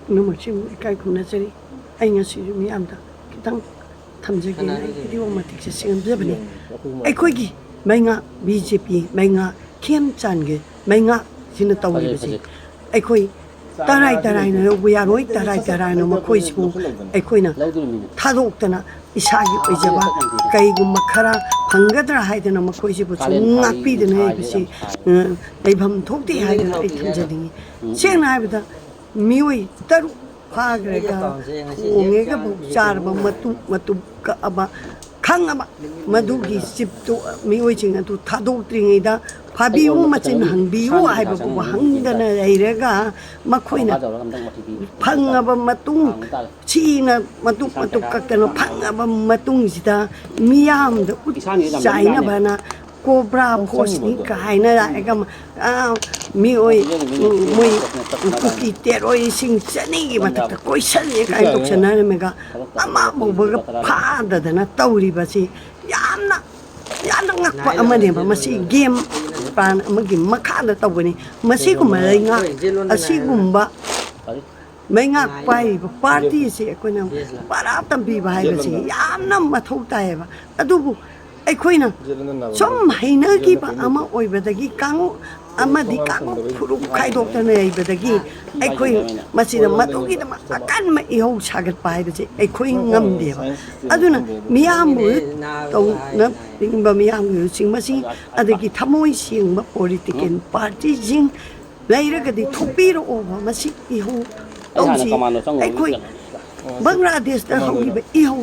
ꯄꯨꯝꯅꯃꯛꯁꯤꯕꯨ ꯏꯀꯥꯏ ꯈꯨꯝꯅꯖꯔꯤ ꯑꯩ ꯉꯁꯤꯁꯨ ꯃꯤꯌꯥꯝꯗ ꯈꯤꯇꯪ ꯊꯝꯖꯒꯦꯅ ꯚꯤꯗꯤꯑꯣ ꯃꯇꯦꯛꯁꯦ ꯁꯦꯝꯖꯕꯅꯤ ꯑꯩꯈꯣꯏꯒꯤ ꯃꯩꯉꯥꯛ BJP ꯃꯩꯉꯥꯛ ꯈꯦꯝꯆꯥꯟꯒꯤ ꯃꯩꯉꯥꯛꯁꯤꯅ ꯇꯧꯔꯤꯕꯁꯤ ꯑꯩꯈꯣꯏ ꯇꯔꯥꯏꯅ ꯂꯧꯕ ꯌꯥꯔꯣꯏ ꯇꯔꯥꯏꯅ ꯃꯈꯣꯏꯁꯤꯕꯨ ꯑꯩꯈꯣꯏꯅ ꯊꯥꯗꯣꯛꯇꯅ ꯏꯁꯥꯒꯤ ꯑꯣꯏꯖꯕ ꯀꯩꯒꯨꯝꯕ ꯈꯔ ꯐꯪꯒꯗ꯭ꯔꯥ ꯍꯥꯏꯗꯅ ꯃꯈꯣꯏꯁꯤꯕꯨ ꯁꯨꯝ ꯉꯥꯛꯄꯤꯗꯅ ꯂꯩꯕꯁꯤ ꯂꯩꯐꯝ ꯊꯣꯛꯇꯦ ꯍꯥꯏꯗꯅ ꯑꯩ ꯊꯝꯖꯅꯤꯡꯉꯤ ꯁꯦꯡꯅ ꯍꯥꯏꯕꯗ ꯃꯤꯑꯣꯏ 3 ꯐꯥꯈ꯭ꯔꯒ ꯊꯣꯡꯉꯦꯒꯕꯨ ꯆꯥꯔꯕ ꯃꯇꯨꯡ ꯀꯛꯑꯕ ꯈꯪꯉꯕ ꯃꯗꯨꯒꯤ ꯆꯤꯞꯇꯨ ꯃꯤꯑꯣꯏꯁꯤꯡ ꯑꯗꯨ ꯊꯥꯗꯣꯛꯇ꯭ꯔꯤꯉꯩꯗ ꯐꯥꯕꯤꯌꯨ ꯃꯆꯤꯟ ꯍꯪꯕꯤꯌꯨ ꯍꯥꯏꯕꯕꯨ ꯍꯪꯗꯅ ꯂꯩꯔꯒ ꯃꯈꯣꯏꯅ ꯐꯪꯉꯕ ꯃꯇꯨꯡ ꯁꯤꯅ ꯃꯇꯨꯛ ꯀꯛꯇꯅ ꯐꯪꯉꯕ ꯃꯇꯨꯡꯁꯤꯗ ꯃꯤꯌꯥꯝꯗ ꯎꯠ ꯆꯥꯏꯅꯕꯅ ꯀꯣꯕ꯭ꯔꯥ ꯐꯣꯔꯁꯅꯤ ꯀꯥꯏꯅ ꯂꯥꯛꯑꯒ ꯃꯤꯑꯣꯏ ꯃꯣꯏ ꯀꯨꯀꯤ ꯇꯦꯔꯣꯔꯤꯁꯤꯡ 200ꯒꯤ ꯃꯊꯛꯇ ꯀꯣꯏꯁꯜꯂꯦ ꯀꯥꯏꯅ ꯇꯧꯁꯟꯅꯔꯝꯃꯒ ꯑꯃ ꯐꯥꯎꯕꯒ ꯐꯥꯗꯗꯅ ꯇꯧꯔꯤꯕꯁꯤ ꯌꯥꯝꯅ ꯉꯛꯄ ꯑꯃꯅꯦꯕ ꯃꯁꯤ ꯒꯦꯝ ꯄ꯭ꯂꯥꯟ ꯑꯃꯒꯤ ꯃꯈꯥꯗ ꯇꯧꯕꯅꯤ ꯃꯁꯤꯒꯨꯝꯕ ꯂꯩꯉꯥꯛ ꯑꯁꯤꯒꯨꯝꯕ ꯃꯩꯉꯥꯛ ꯄꯥꯏꯔꯤꯕ ꯄꯥꯔꯇꯤꯁꯤ ꯑꯩꯈꯣꯏꯅ ꯄꯔꯥ ꯇꯝꯕꯤꯕ ꯍꯥꯏꯕꯁꯤ ꯌꯥꯝꯅ ꯃꯊꯧ ꯇꯥꯏꯌꯦꯕ ꯑꯗꯨꯕꯨ ꯑꯩꯈꯣꯏꯅ ꯁꯨꯝ ꯍꯩꯅꯈꯤꯕ ꯑꯃ ꯑꯣꯏꯕꯗꯒꯤ ꯀꯥꯡꯂꯨꯞ ꯑꯃꯗꯤ ꯀꯥꯡꯂꯨꯞ ꯐꯨꯔꯨꯞ ꯈꯥꯏꯗꯣꯛꯇꯅ ꯂꯩꯕꯗꯒꯤ ꯑꯩꯈꯣই ꯃꯁꯤꯗ ꯃꯗꯨꯒꯤꯗꯃꯛ ꯑꯀꯟꯕ ꯏꯍꯧ ꯁꯥꯒꯠꯄ ꯍꯥꯏꯕꯁꯦ ꯑꯩꯈꯣꯏ ꯉꯝꯗꯦꯕ ꯑꯗꯨꯅ ꯃꯤꯌꯥꯝꯕꯨ ꯇꯧꯅꯅꯤꯡꯕ ꯃꯤꯌꯥꯝꯒꯤ ꯂꯨꯆꯤꯡꯕꯁꯤꯡ ꯑꯗꯒꯤ ꯊꯃꯣꯏ ꯁꯦꯡꯕ ꯄꯣꯂꯤꯇꯤꯀꯦꯜ ꯄꯥꯔꯇꯤꯁꯤꯡ ꯂꯩꯔꯒꯗꯤ ꯊꯣꯛꯄꯤꯔꯛꯑꯣꯕ ꯃꯁꯤ ꯏꯍꯧ ꯇꯧꯁꯤ ꯑꯩꯈꯣꯏ ꯕꯪꯒ꯭ꯂꯥꯗꯦꯁꯇ ꯍꯧꯈꯤꯕ ꯏꯍꯧ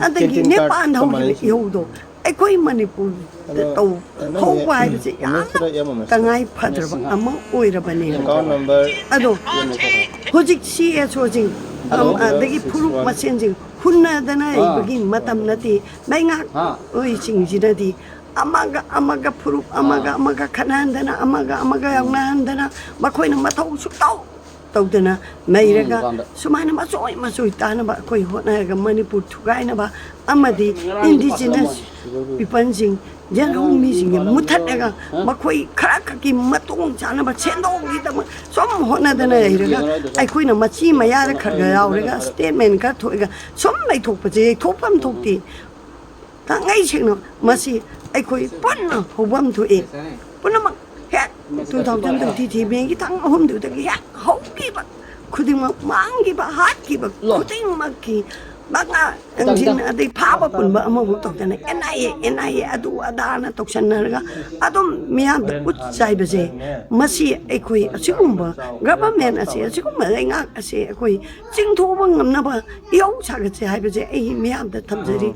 ꯑꯗꯒꯤ ꯅꯦꯄꯥꯜꯗ ꯍꯧꯈꯤꯕ ꯏꯍꯧꯗꯣ ꯑꯩꯈꯣꯏ ꯃꯅꯤꯄꯨꯔꯗ ꯍꯧꯕ ꯍꯥꯏꯕꯁꯤ ꯌꯥꯝꯅ ꯇꯉꯥꯏ ꯐꯗ꯭ꯔꯕ ꯑꯃ ꯑꯣꯏꯔꯕꯅꯦ ꯑꯗꯣ ꯍꯧꯖꯤꯛ CSOꯁꯤꯡ ꯑꯗꯒꯤ ꯐꯨꯔꯨꯞ ꯃꯁꯦꯟꯁꯤꯡ ꯍꯨꯟꯅꯗꯅ ꯂꯩꯕꯒꯤ ꯃꯇꯝ ꯅꯠꯇꯦ ꯂꯩꯉꯥꯛ ꯑꯣꯏꯁꯤꯡꯁꯤꯅꯗꯤ ꯑꯃꯒ ꯐꯨꯔꯨꯞ ꯑꯃꯒ ꯈꯠꯅꯍꯟꯗꯅ ꯑꯃꯒ ꯌꯥꯎꯅꯍꯟꯗꯅ ꯃꯈꯣꯏꯅ ꯃꯊꯧ ꯁꯨꯛꯇꯧ ꯇꯧꯗꯅ ꯂꯩꯔꯒ ꯁꯨꯃꯥꯏꯅ ꯃꯆꯣꯏ ꯇꯥꯅꯕ ꯑꯩꯈꯣꯏ ꯍꯣꯠꯅꯔꯒ ꯃꯅꯤꯄꯨꯔ ꯊꯨꯒꯥꯏꯅꯕ ꯑꯃꯗꯤ ꯏꯟꯗꯤꯖꯤꯅꯁ ꯄꯤꯄꯜꯁꯤꯡ ꯖꯦꯟꯍꯧꯃꯤꯁꯤꯡꯁꯦ ꯃꯨꯊꯠꯂꯒ ꯃꯈꯣꯏ ꯈꯔ ꯈꯛꯀꯤ ꯃꯇꯣꯡ ꯆꯥꯅꯕ ꯁꯦꯟꯗꯣꯡꯒꯤꯗꯃꯛ ꯁꯨꯝ ꯍꯣꯠꯅꯗꯅ ꯂꯩꯔꯒ ꯑꯩꯈꯣꯏꯅ ꯃꯆꯤ ꯃꯌꯥꯗ ꯈꯔ ꯌꯥꯎꯔꯒ ꯁ꯭ꯇꯦꯠꯃꯦꯟ ꯈꯔ ꯊꯣꯛꯑꯒ ꯁꯨꯝ ꯂꯩꯊꯣꯛꯄꯁꯦ ꯊꯣꯛꯐꯝ ꯊꯣꯛꯇꯦ ꯇꯉꯥꯏ ꯁꯦꯡꯅ ꯃꯁꯤ ꯑꯩꯈꯣꯏ ꯄꯨꯟꯅ ꯍꯧꯐꯝ ꯊꯣꯛꯏ ꯄꯨꯝꯅꯃꯛ ꯍꯦꯛ 2023 ꯃꯦꯒꯤ ꯇꯥꯡ 3ꯗꯒꯤ ꯍꯦꯛ ꯍꯧꯈꯤꯕ ꯈꯨꯗꯤꯡꯃꯛ ꯃꯥꯡꯈꯤꯕ ꯍꯥꯠꯈꯤꯕ ꯈꯨꯗꯤꯡꯃꯛꯀꯤ ꯃꯉꯥꯡꯁꯤꯡ ꯑꯗꯩ ꯐꯥꯕ ꯄꯨꯟꯕ ꯑꯃꯐꯥꯎ ꯇꯧꯗꯅ NIA ꯑꯗꯨ ꯑꯗꯥꯅ ꯇꯧꯁꯟꯅꯔꯒ ꯑꯗꯨꯝ ꯃꯤꯌꯥꯝꯗ ꯎꯠ ꯆꯥꯏꯕꯁꯦ ꯃꯁꯤ ꯑꯩꯈꯣꯏ ꯑꯁꯤꯒꯨꯝꯕ ꯒꯚꯔꯟꯃꯦꯟ ꯑꯁꯤ ꯑꯁꯤꯒꯨꯝꯕ ꯂꯩꯉꯥꯛ ꯑꯁꯤ ꯑꯩꯈꯣꯏ ꯆꯤꯡꯊꯣꯛꯄ ꯉꯝꯅꯕ ꯏꯍꯧ ꯁꯥꯒꯠꯁꯦ ꯍꯥꯏꯕꯁꯦ ꯑꯩ ꯃꯤꯌꯥꯝꯗ ꯊꯝꯖꯔꯤ꯫